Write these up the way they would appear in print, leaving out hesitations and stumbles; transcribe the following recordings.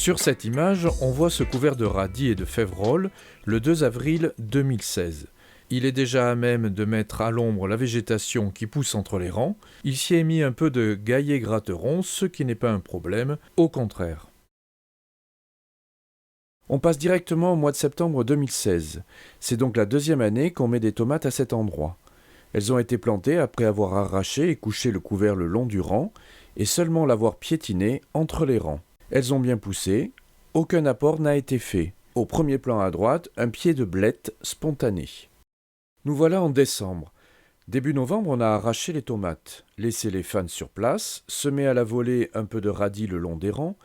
Sur cette image, on voit ce couvert de radis et de févroles le 2 avril 2016. Il est déjà à même de mettre à l'ombre la végétation qui pousse entre les rangs. Il s'y est mis un peu de gaillet gratteron, ce qui n'est pas un problème, au contraire. On passe directement au mois de septembre 2016. C'est donc la deuxième année qu'on met des tomates à cet endroit. Elles ont été plantées après avoir arraché et couché le couvert le long du rang et seulement l'avoir piétiné entre les rangs. Elles ont bien poussé, aucun apport n'a été fait. Au premier plan à droite, un pied de blette spontané. Nous voilà en décembre. Début novembre, on a arraché les tomates, laissé les fans sur place, semé à la volée un peu de radis le long des rangs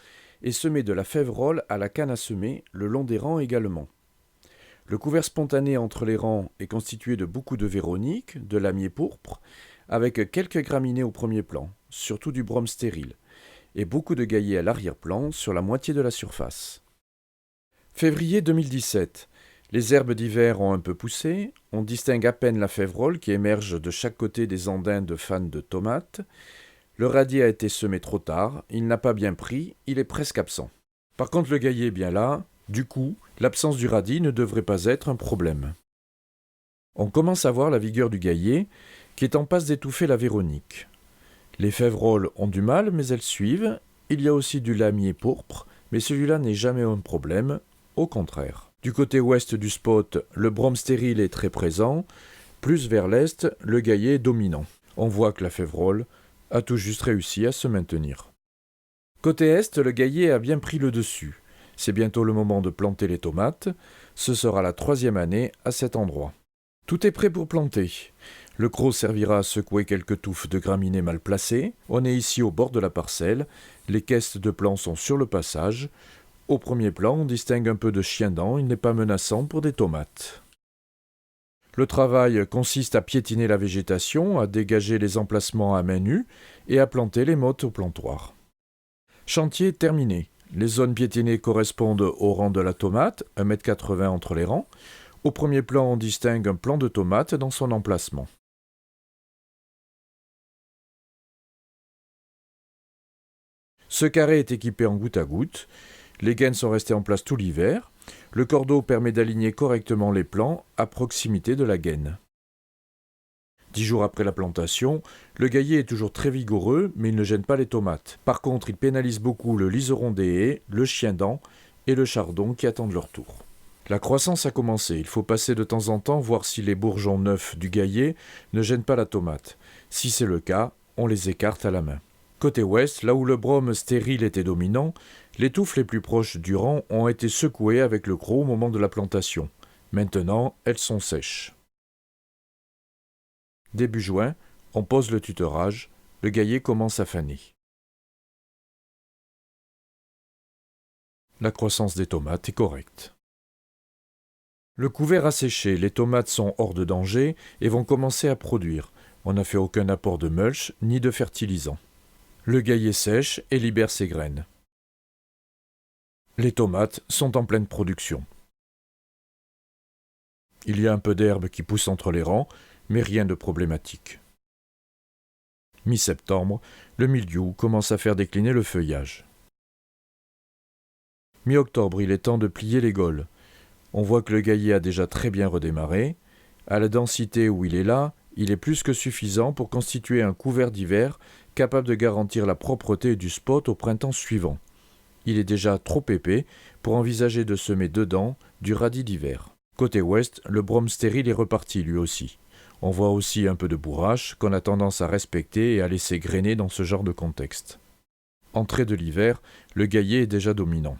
et semé de la févrole à la canne à semer le long des rangs également. Le couvert spontané entre les rangs est constitué de beaucoup de véronique, de lamier pourpre, avec quelques graminées au premier plan, surtout du brome stérile, et beaucoup de gaillets à l'arrière-plan sur la moitié de la surface. Février 2017. Les herbes d'hiver ont un peu poussé, on distingue à peine la févrole qui émerge de chaque côté des andins de fans de tomates. Le radis a été semé trop tard, il n'a pas bien pris, il est presque absent. Par contre le gaillet est bien là, du coup, l'absence du radis ne devrait pas être un problème. On commence à voir la vigueur du gaillet qui est en passe d'étouffer la véronique. Les févroles ont du mal, mais elles suivent. Il y a aussi du lamier pourpre, mais celui-là n'est jamais un problème, au contraire. Du côté ouest du spot, le brome stérile est très présent. Plus vers l'est, le gaillet est dominant. On voit que la févrole a tout juste réussi à se maintenir. Côté est, le gaillet a bien pris le dessus. C'est bientôt le moment de planter les tomates. Ce sera la 3e année à cet endroit. Tout est prêt pour planter. Le croc servira à secouer quelques touffes de graminées mal placées. On est ici au bord de la parcelle. Les caisses de plants sont sur le passage. Au premier plan, on distingue un peu de chien-dent. Il n'est pas menaçant pour des tomates. Le travail consiste à piétiner la végétation, à dégager les emplacements à main nue et à planter les mottes au plantoir. Chantier terminé. Les zones piétinées correspondent au rang de la tomate, 1,80 m entre les rangs. Au premier plan, on distingue un plant de tomate dans son emplacement. Ce carré est équipé en goutte à goutte. Les gaines sont restées en place tout l'hiver. Le cordeau permet d'aligner correctement les plants à proximité de la gaine. 10 jours après la plantation, le gaillet est toujours très vigoureux, mais il ne gêne pas les tomates. Par contre, il pénalise beaucoup le liseron des haies, le chien-dent et le chardon qui attendent leur tour. La croissance a commencé. Il faut passer de temps en temps voir si les bourgeons neufs du gaillet ne gênent pas la tomate. Si c'est le cas, on les écarte à la main. Côté ouest, là où le brome stérile était dominant, les touffes les plus proches du rang ont été secouées avec le croc au moment de la plantation. Maintenant, elles sont sèches. Début juin, on pose le tutorage, le gaillet commence à faner. La croissance des tomates est correcte. Le couvert a séché, les tomates sont hors de danger et vont commencer à produire. On n'a fait aucun apport de mulch ni de fertilisant. Le gaillet sèche et libère ses graines. Les tomates sont en pleine production. Il y a un peu d'herbe qui pousse entre les rangs, mais rien de problématique. Mi-septembre, le mildiou commence à faire décliner le feuillage. Mi-octobre, il est temps de plier les gaules. On voit que le gaillet a déjà très bien redémarré. À la densité où il est là, il est plus que suffisant pour constituer un couvert d'hiver capable de garantir la propreté du spot au printemps suivant. Il est déjà trop épais pour envisager de semer dedans du radis d'hiver. Côté ouest, le brome stérile est reparti lui aussi. On voit aussi un peu de bourrache qu'on a tendance à respecter et à laisser grainer dans ce genre de contexte. Entrée de l'hiver, le gaillet est déjà dominant.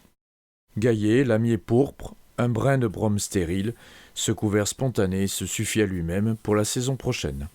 Gaillet, lamier pourpre, un brin de brome stérile, ce couvert spontané se suffit à lui-même pour la saison prochaine.